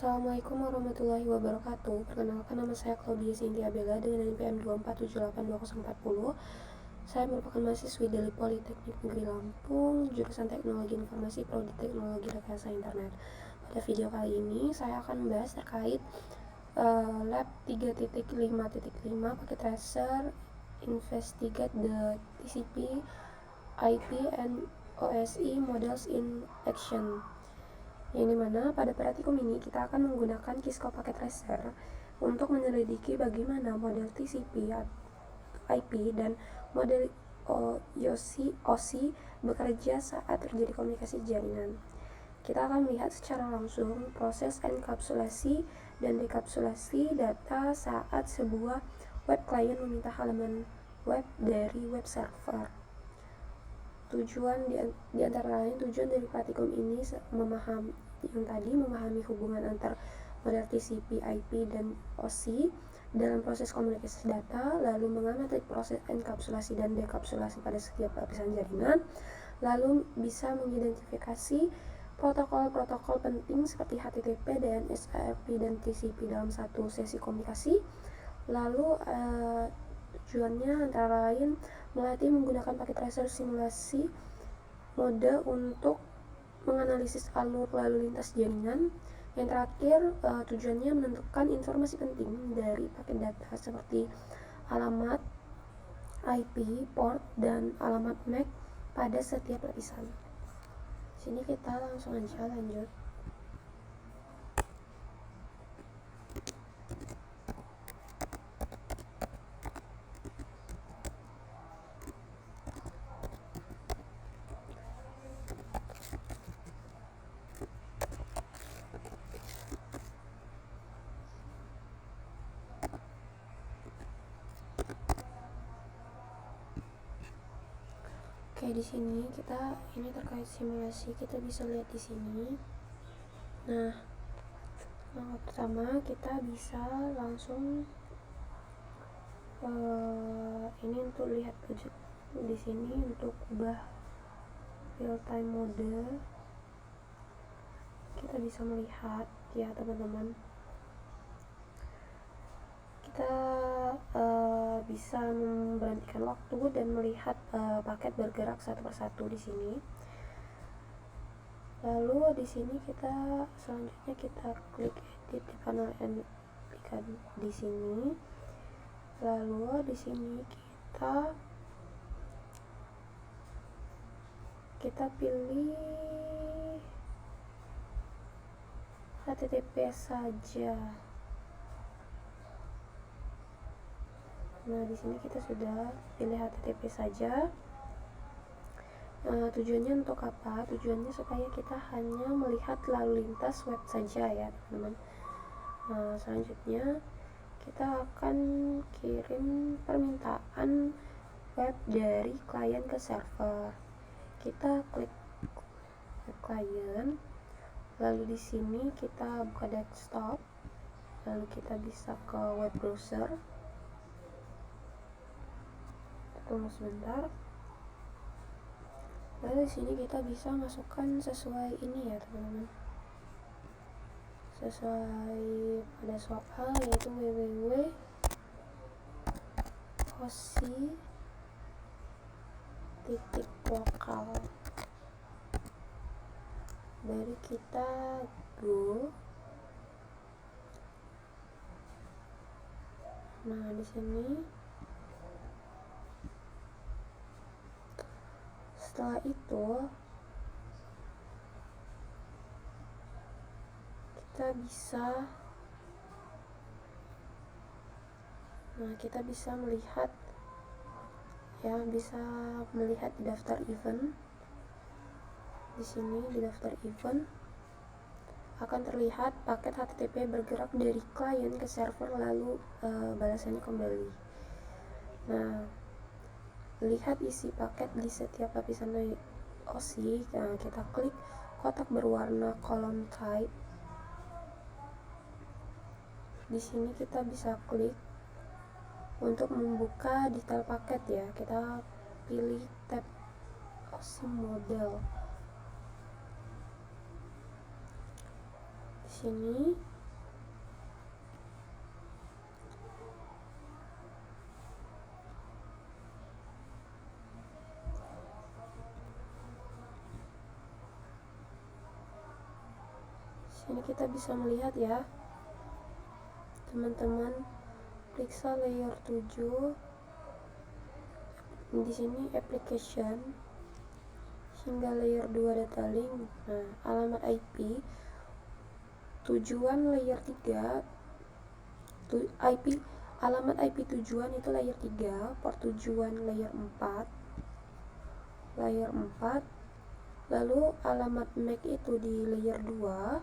Assalamualaikum warahmatullahi wabarakatuh. Perkenalkan, nama saya Claudia Cynthia Bella dengan NPM 2478240. Saya merupakan mahasiswi dari Politeknik Negeri Lampung, jurusan Teknologi Informasi, Prodi Teknologi Rekayasa Internet. Pada video kali ini saya akan membahas terkait lab 3.5.5 paket tracer investigate the TCP IP and OSI models in action, yang dimana pada praktikum ini kita akan menggunakan Cisco Packet Tracer untuk menyelidiki bagaimana model TCP IP dan model OSI bekerja saat terjadi komunikasi jaringan. Kita akan melihat secara langsung proses enkapsulasi dan dekapsulasi data saat sebuah web client meminta halaman web dari web server. Tujuan dari praktikum ini memahami hubungan antar model TCP, IP, dan OSI dalam proses komunikasi data, lalu mengamati proses enkapsulasi dan dekapsulasi pada setiap lapisan jaringan, lalu bisa mengidentifikasi protokol-protokol penting seperti HTTP, DNS, ARP, dan TCP dalam satu sesi komunikasi. Lalu tujuannya antara lain melatih menggunakan paket tracer simulasi mode untuk menganalisis alur lalu lintas jaringan. Yang terakhir, tujuannya menentukan informasi penting dari paket data seperti alamat IP, port, dan alamat MAC pada setiap lapisan. Sini kita langsung aja lanjut. Oke, di sini ini terkait simulasi, kita bisa lihat di sini. Nah, langkah pertama kita bisa langsung ini untuk lihat project di sini untuk ubah real time mode. Kita bisa melihat ya teman-teman. Kita bisa memberhentikan waktu dan melihat paket bergerak satu persatu di sini. Lalu di sini selanjutnya kita klik edit di panel di sini. Lalu di sini kita pilih HTTP saja. Nah, di sini kita sudah pilih HTTP saja. Tujuannya untuk apa? Tujuannya supaya kita hanya melihat lalu lintas web saja ya teman-teman. Selanjutnya kita akan kirim permintaan web dari klien ke server. Kita klik web client, lalu di sini kita buka desktop, lalu kita bisa ke web browser. Tunggu sebentar. Lalu di sini kita bisa masukkan sesuai ini ya teman-teman, sesuai pada URL yaitu www.osi.local. Dari kita go. Nah, di sini setelah itu kita bisa melihat di daftar event. Di sini di daftar event akan terlihat paket HTTP bergerak dari klien ke server, lalu balasannya kembali. Nah, lihat isi paket di setiap lapisan OSI. Nah, kita klik kotak berwarna column type. Di sini kita bisa klik untuk membuka detail paket ya. Kita pilih tab OSI model. Di sini Sini kita bisa melihat ya, teman-teman, periksa layer 7. Di sini application hingga layer 2 data link. Nah, alamat IP tujuan layer 3, alamat IP tujuan itu layer 3, port tujuan layer 4, lalu alamat MAC itu di layer 2.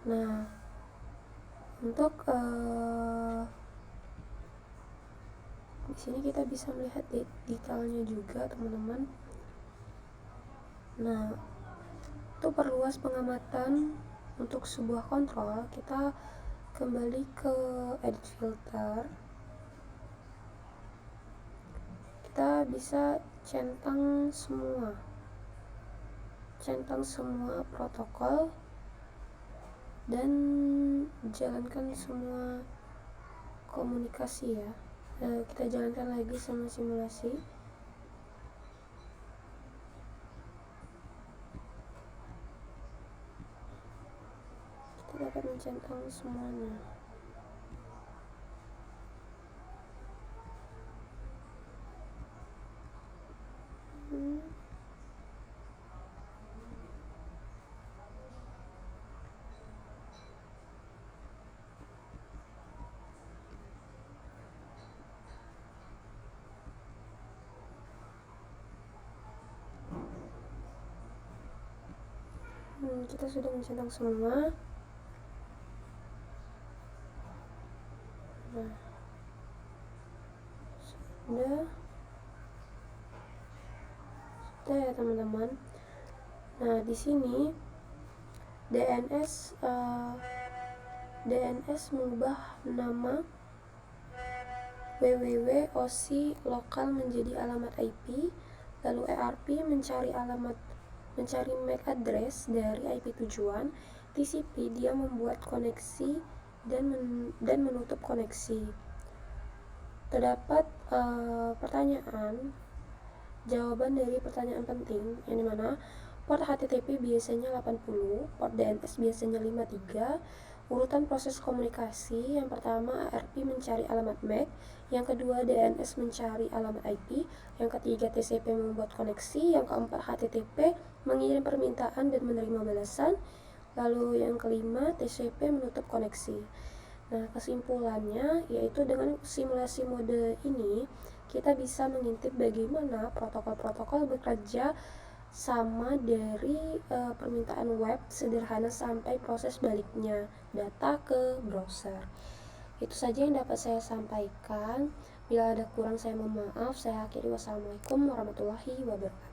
Nah, untuk di sini kita bisa melihat detailnya juga, teman-teman. Nah, untuk perluas pengamatan untuk sebuah kontrol, kita kembali ke edit filter. Kita bisa centang semua protokol dan jalankan semua komunikasi ya. Kita jalankan lagi sama simulasi. Kita dapat mencentang semuanya. Kita sudah mencentang semua. Nah, sudah ya teman-teman. Nah, di sini DNS mengubah nama www.OSI lokal menjadi alamat IP, lalu ERP mencari MAC address dari IP tujuan. TCP dia membuat koneksi dan menutup koneksi. Terdapat jawaban dari pertanyaan penting, yang dimana port HTTP biasanya 80, port DNS biasanya 53. Urutan proses komunikasi, yang pertama ERP mencari alamat MAC, yang kedua DNS mencari alamat IP, yang ketiga TCP membuat koneksi, yang keempat HTTP mengirim permintaan dan menerima balasan, lalu yang kelima TCP menutup koneksi. Nah, kesimpulannya yaitu dengan simulasi mode ini kita bisa mengintip bagaimana protokol-protokol bekerja sama dari permintaan web sederhana sampai proses baliknya data ke browser. Itu saja yang dapat saya sampaikan. Bila ada kurang saya mohon maaf. Saya akhiri. Wassalamualaikum warahmatullahi wabarakatuh.